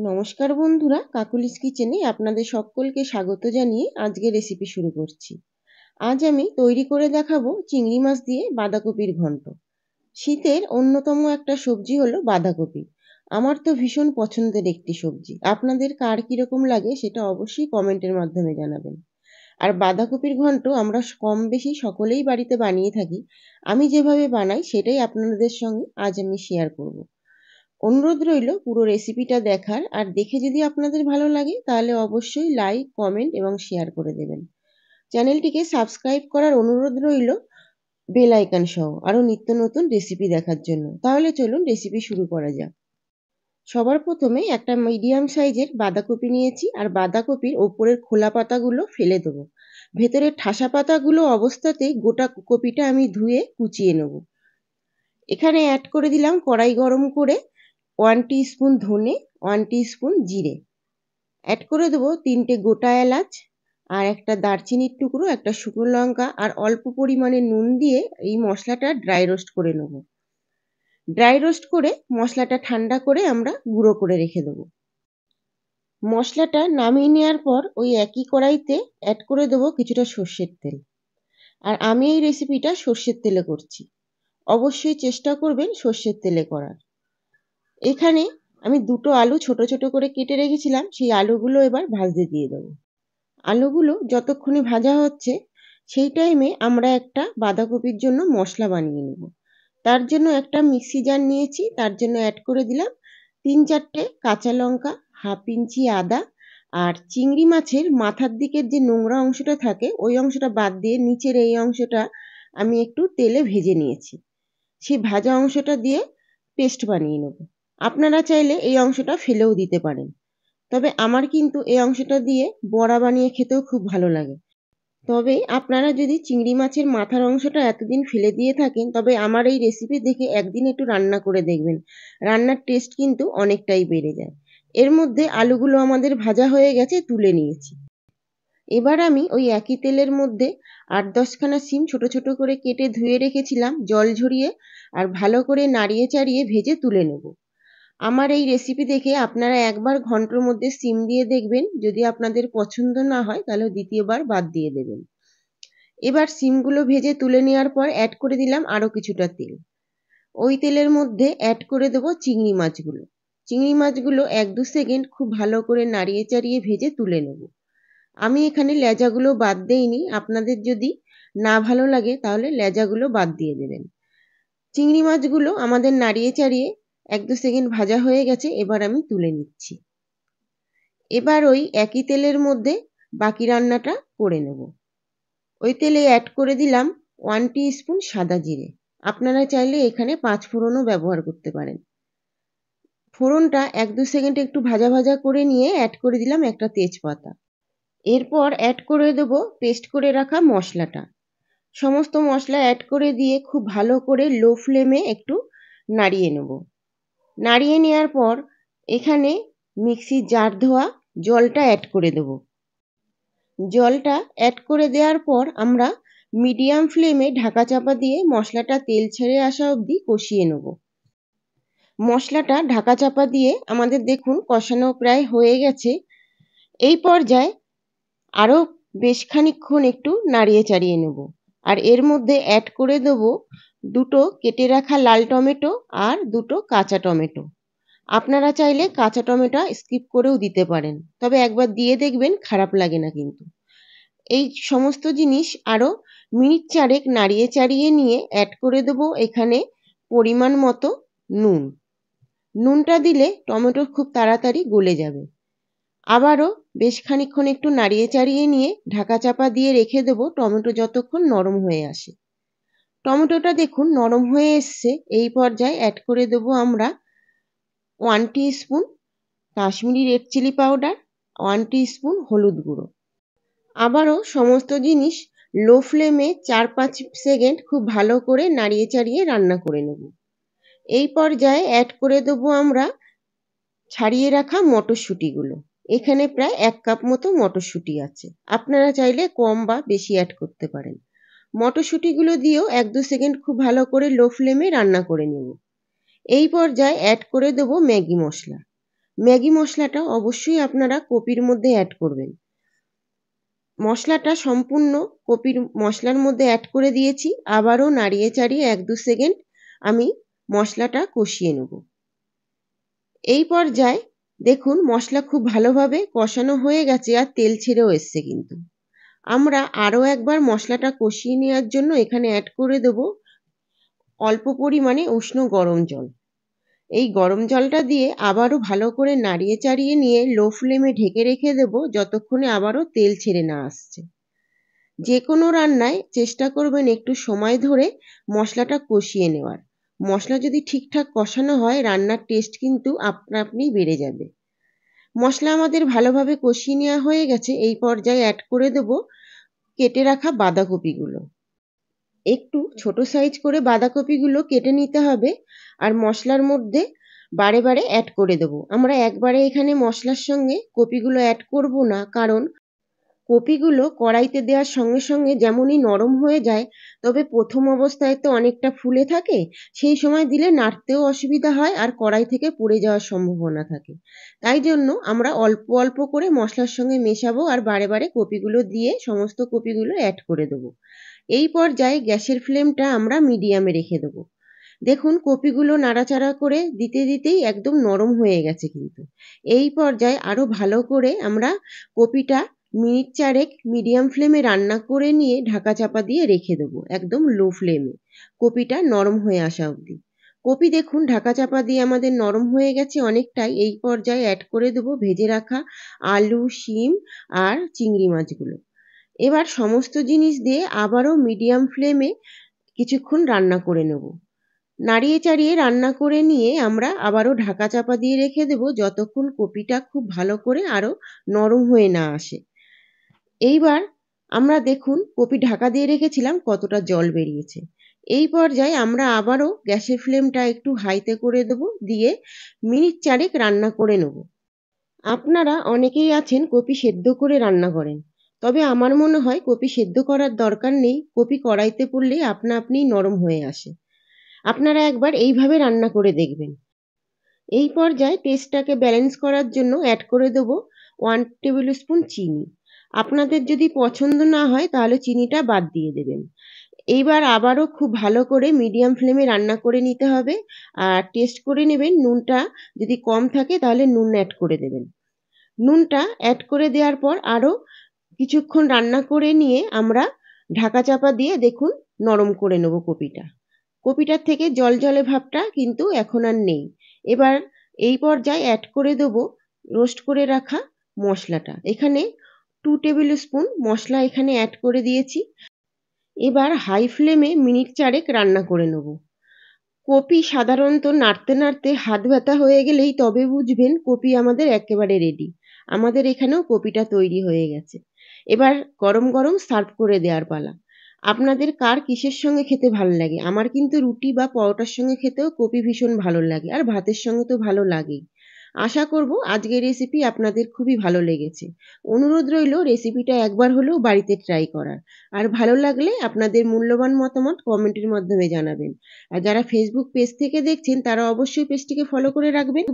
নমস্কার বন্ধুরা, কাকুলিস কিচেনে আপনাদের সকলকে স্বাগত জানিয়ে আজকে রেসিপি শুরু করছি। আজ আমি তৈরি করে দেখাবো চিংড়ি মাছ দিয়ে বাঁধাকপির ঘন্ট। শীতের অন্যতম একটা সবজি হলো বাঁধাকপি। আমার তো ভীষণ পছন্দের একটি সবজি। আপনাদের কার কীরকম লাগে সেটা অবশ্যই কমেন্টের মাধ্যমে জানাবেন। আর বাঁধাকপির ঘন্ট আমরা কম বেশি সকলেই বাড়িতে বানিয়ে থাকি। আমি যেভাবে বানাই সেটাই আপনাদের সঙ্গে আজ আমি শেয়ার করব। অনুরোধ রইল পুরো রেসিপিটা দেখার, আর দেখে যদি আপনাদের ভালো লাগে তাহলে অবশ্যই লাইক, কমেন্ট এবং শেয়ার করে দেবেন। চ্যানেলটিকে সাবস্ক্রাইব করার অনুরোধ রইল বেল আইকন সহ আরও নিত্য নতুন রেসিপি দেখার জন্য। তাহলে চলুন রেসিপি শুরু করা যাক। সবার প্রথমে একটা মিডিয়াম সাইজের বাঁধাকপি নিয়েছি, আর বাঁধাকপির ওপরের খোলা পাতাগুলো ফেলে দেবো। ভেতরের ঠাসা পাতাগুলো অবস্থাতেই গোটা কপিটা আমি ধুয়ে কুচিয়ে নেব। এখানে অ্যাড করে দিলাম কড়াই গরম করে 1 টিস্পুন ধনে, 1 টিস্পুন জিরে। অ্যাড করে দেবো 3টে গোটা এলাচ আর একটা দারচিনির টুকরো, একটা শুকনো লঙ্কা আর অল্প পরিমাণে নুন দিয়ে এই মশলাটা ড্রাই রোস্ট করে নেব। ড্রাই রোস্ট করে মশলাটা ঠান্ডা করে আমরা গুঁড়ো করে রেখে দেবো। মশলাটা নামিয়ে নেওয়ার পর ওই একই কড়াইতে অ্যাড করে দেবো কিছুটা সর্ষের তেল। আর আমি এই রেসিপিটা সর্ষের তেলে করছি। অবশ্যই চেষ্টা করবেন সর্ষের তেলে করার। এখানে আমি 2টো আলু ছোট ছোট করে কেটে রেখেছিলাম, সেই আলুগুলো এবার ভাজতে দিয়ে দেবো। আলুগুলো যতক্ষণে ভাজা হচ্ছে সেই টাইমে আমরা একটা বাঁধাকপির জন্য মশলা বানিয়ে নেব। তার জন্য একটা মিক্সি জার নিয়েছি, তার জন্য অ্যাড করে দিলাম 3-4টে কাঁচা লঙ্কা, হাফ ইঞ্চি আদা, আর চিংড়ি মাছের মাথার দিকের যে নোংরা অংশটা থাকে ওই অংশটা বাদ দিয়ে নিচের এই অংশটা আমি একটু তেলে ভেজে নিয়েছি। সেই ভাজা অংশটা দিয়ে পেস্ট বানিয়ে নেব। আপনারা চাইলে এই অংশটা ফেলেও দিতে পারেন, তবে আমার কিন্তু এই অংশটা দিয়ে বড়া বানিয়ে খেতেও খুব ভালো লাগে। তবে আপনারা যদি চিংড়ি মাছের মাথার অংশটা এতদিন ফেলে দিয়ে থাকেন তবে আমার এই রেসিপি দেখে একদিন একটু রান্না করে দেখবেন। রান্নার টেস্ট কিন্তু অনেকটাই বেড়ে যায়। এর মধ্যে আলুগুলো আমাদের ভাজা হয়ে গেছে, তুলে নিয়েছি। এবার আমি ওই একই তেলের মধ্যে 8-10খানা শিম ছোট ছোট করে কেটে ধুয়ে রেখেছিলাম জল ঝরিয়ে, আর ভালো করে নাড়িয়ে চাড়িয়ে ভেজে তুলে নেব। আমার এই রেসিপি দেখে আপনারা একবার ঘন্টার মধ্যে সিম দিয়ে দেখবেন, যদি আপনাদের পছন্দ না হয় তাহলে দ্বিতীয়বার বাদ দিয়ে দেবেন। এবার সিমগুলো ভেজে তুলে নেওয়ার পর অ্যাড করে দিলাম আরও কিছুটা তেল। ওই তেলের মধ্যে অ্যাড করে দেবো চিংড়ি মাছগুলো। চিংড়ি মাছগুলো 1-2 সেকেন্ড খুব ভালো করে নাড়িয়ে চাড়িয়ে ভেজে তুলে নেব। আমি এখানে লেজাগুলো বাদ দেইনি, আপনাদের যদি না ভালো লাগে তাহলে লেজাগুলো বাদ দিয়ে দেবেন। চিংড়ি মাছগুলো আমাদের নাড়িয়ে চাড়িয়ে 1-2 সেকেন্ড ভাজা হয়ে গেছে, এবার আমি তুলে নিচ্ছি। এবার ওই একই তেলের মধ্যে বাকি রান্নাটা করে নেব। ওই তেলে অ্যাড করে দিলাম 1 টিস্পুন সাদা জিরে। আপনারা চাইলে এখানে 5 ফোড়নও ব্যবহার করতে পারেন। ফোড়নটা 1-2 সেকেন্ড একটু ভাজা ভাজা করে নিয়ে অ্যাড করে দিলাম একটা তেজপাতা। এরপর অ্যাড করে দেব পেস্ট করে রাখা মশলাটা। সমস্ত মশলা অ্যাড করে দিয়ে খুব ভালো করে লো ফ্লেমে একটু নাড়িয়ে নেব। নাড়িয়ে নেওয়ার পর এখানে মিক্সির জার ধোয়া জলটা অ্যাড করে দেব। জলটা অ্যাড করে দেওয়ার পর আমরা মিডিয়াম ফ্লেমে ঢাকা চাপা দিয়ে মশলাটা তেল ছেড়ে আসা অবধি কষিয়ে নেব। মশলাটা ঢাকা চাপা দিয়ে আমাদের দেখুন কষানো প্রায় হয়ে গেছে। এই পর্যায়ে আরও বেশ খানিকক্ষণ একটু নাড়িয়ে চাড়িয়ে নেব। আর এর মধ্যে অ্যাড করে দেবো 2টো কেটে রাখা লাল টমেটো আর 2টো কাঁচা টমেটো। আপনারা চাইলে কাঁচা টমেটো স্কিপ করেও দিতে পারেন, তবে একবার দিয়ে দেখবেন, খারাপ লাগে না কিন্তু। এই সমস্ত জিনিস আরও মিনিট 4 নাড়িয়ে চাড়িয়ে নিয়ে অ্যাড করে দেবো এখানে পরিমাণ মতো নুন। নুনটা দিলে টমেটো খুব তাড়াতাড়ি গলে যাবে। আবারও বেশ খানিকক্ষণ একটু নাড়িয়ে চাড়িয়ে নিয়ে ঢাকা চাপা দিয়ে রেখে দেবো টমেটো যতক্ষণ নরম হয়ে আসে। টমেটোটা দেখুন নরম হয়ে এসছে। এই পর্যায়ে অ্যাড করে দেবো আমরা 1 teaspoon Kashmiri red chilli powder, 1 teaspoon হলুদ গুঁড়ো। আবারও সমস্ত জিনিস লো ফ্লেমে 4-5 সেকেন্ড খুব ভালো করে নাড়িয়ে চাড়িয়ে রান্না করে নেব। এই পর্যায়ে অ্যাড করে দেবো আমরা ছাড়িয়ে রাখা মটরশুঁটিগুলো। এখানে প্রায় 1 কাপ মতো মটরশুঁটি আছে। আপনারা চাইলে কম বা বেশি অ্যাড করতে পারেন। মটরশুঁটিগুলো দিয়েও 1-2 সেকেন্ড খুব ভালো করে লো ফ্লেমে রান্না করে নেব। এই পর্যায়ে অ্যাড করে দেবো ম্যাগি মশলা। ম্যাগি মশলাটা অবশ্যই আপনারা কপির মধ্যে অ্যাড করবেন। মশলাটা সম্পূর্ণ কপির মশলার মধ্যে অ্যাড করে দিয়েছি। আবারও নাড়িয়ে চাড়িয়ে 1-2 সেকেন্ড আমি মশলাটা কষিয়ে নেব। এই পর্যায়ে দেখুন মশলা খুব ভালোভাবে কষানো হয়ে গেছে আর তেল ছেড়েও এসছে কিন্তু। আমরা আরও একবার মশলাটা কষিয়ে নেওয়ার জন্য এখানে অ্যাড করে দেব অল্প পরিমাণে উষ্ণ গরম জল। এই গরম জলটা দিয়ে আবারও ভালো করে নাড়িয়ে চাড়িয়ে নিয়ে লো ফ্লেমে ঢেকে রেখে দেব যতক্ষণে আবারও তেল ছেড়ে না আসছে। যে কোনো রান্নায় চেষ্টা করবেন একটু সময় ধরে মশলাটা কষিয়ে নেওয়ার। মশলা যদি ঠিকঠাক কষানো হয় রান্নার টেস্ট কিন্তু আপনা আপনিই বেড়ে যাবে। মশলা আমাদের ভালোভাবে কষিয়ে নেওয়া হয়ে গেছে। এই পর্যায়ে অ্যাড করে দেব কেটে রাখা বাঁধাকপিগুলো। একটু ছোট সাইজ করে বাঁধাকপিগুলো কেটে নিতে হবে আর মশলার মধ্যে বারে বারে অ্যাড করে দেবো। আমরা একবারে এখানে মশলার সঙ্গে কপিগুলো অ্যাড করব না, কারণ কপিগুলো কড়াইতে দেওয়ার সঙ্গে সঙ্গে যেমনই নরম হয়ে যায়, তবে প্রথম অবস্থায় তো অনেকটা ফুলে থাকে, সেই সময় দিলে নাড়তেও অসুবিধা হয় আর কড়াই থেকে পুড়ে যাওয়ার সম্ভাবনা থাকে। তাই জন্য আমরা অল্প অল্প করে মশলার সঙ্গে মেশাবো আর বারে বারে কপিগুলো দিয়ে সমস্ত কপিগুলো অ্যাড করে দেবো। এই পর্যায়ে গ্যাসের ফ্লেমটা আমরা মিডিয়ামে রেখে দেবো। দেখুন কপিগুলো নাড়াচাড়া করে দিতে দিতেই একদম নরম হয়ে গেছে কিন্তু। এই পর্যায়ে আরও ভালো করে আমরা কপিটা মিনিট 4 মিডিয়াম ফ্লেমে রান্না করে নিয়ে ঢাকা চাপা দিয়ে রেখে দেবো একদম লো ফ্লেমে, কপিটা নরম হয়ে আসা অবধি। কপি দেখুন ঢাকা চাপা দিয়ে আমাদের নরম হয়ে গেছে অনেকটাই। এই পর্যায়ে অ্যাড করে দেবো ভেজে রাখা আলু, শিম আর চিংড়ি মাছগুলো। এবার সমস্ত জিনিস দিয়ে আবারও মিডিয়াম ফ্লেমে কিছুক্ষণ রান্না করে নেব। নাড়িয়ে চাড়িয়ে রান্না করে নিয়ে আমরা আবারও ঢাকা চাপা দিয়ে রেখে দেব যতক্ষণ কপিটা খুব ভালো করে আরও নরম হয়ে না আসে। এইবার আমরা দেখুন কপি ঢাকা দিয়ে রেখেছিলাম কতটা জল বেরিয়েছে। এই পর্যায়ে আমরা আবারও গ্যাসের ফ্লেমটা একটু হাইতে করে দেব, দিয়ে মিনিট 4 রান্না করে নেব। আপনারা অনেকেই আছেন কপি সেদ্ধ করে রান্না করেন, তবে আমার মনে হয় কপি সেদ্ধ করার দরকার নেই। কপি কড়াইতে পড়লেই আপনা আপনিই নরম হয়ে আসে। আপনারা একবার এইভাবে রান্না করে দেখবেন। এই পর্যায়ে টেস্টটাকে ব্যালেন্স করার জন্য অ্যাড করে দেবো 1 টেবিল স্পুন চিনি। আপনাদের যদি পছন্দ না হয় তাহলে চিনিটা বাদ দিয়ে দেবেন। এইবার আবারও খুব ভালো করে মিডিয়াম ফ্লেমে রান্না করে নিতে হবে আর টেস্ট করে নেবেন। নুনটা যদি কম থাকে তাহলে নুন অ্যাড করে দেবেন। নুনটা অ্যাড করে দেওয়ার পর আরও কিছুক্ষণ রান্না করে নিয়ে আমরা ঢাকা চাপা দিয়ে দেখুন নরম করে নেব কপিটা। কপিটার থেকে জলজলে ভাবটা কিন্তু এখন আর নেই। এবার এই পর্যায়ে অ্যাড করে দেবো রোস্ট করে রাখা মশলাটা। এখানে 2 টেবিল স্পুন মশলা এখানে অ্যাড করে দিয়েছি। এবার হাই ফ্লেমে মিনিট 4 রান্না করে নেব। কপি সাধারণত নাড়তে নাড়তে হাত ব্যথা হয়ে গেলেই তবে বুঝবেন কপি আমাদের একেবারে রেডি। আমাদের এখানেও কপিটা তৈরি হয়ে গেছে। এবার গরম গরম সার্ভ করে দেওয়ার পালা। আপনাদের কার কিসের সঙ্গে খেতে ভালো লাগে? আমার কিন্তু রুটি বা পরোটার সঙ্গে খেতেও কপি ভীষণ ভালো লাগে আর ভাতের সঙ্গে তো ভালো লাগেই। আশা করব আজকের রেসিপি আপনাদের খুবই ভালো লেগেছে। অনুরোধ রইল রেসিপিটা একবার হলেও বাড়িতে ট্রাই করার। আর ভালো লাগলে আপনাদের মূল্যবান মতামত কমেন্টের মাধ্যমে জানাবেন। আর যারা ফেসবুক পেজ থেকে দেখছেন তারা অবশ্যই পেজটিকে ফলো করে রাখবেন।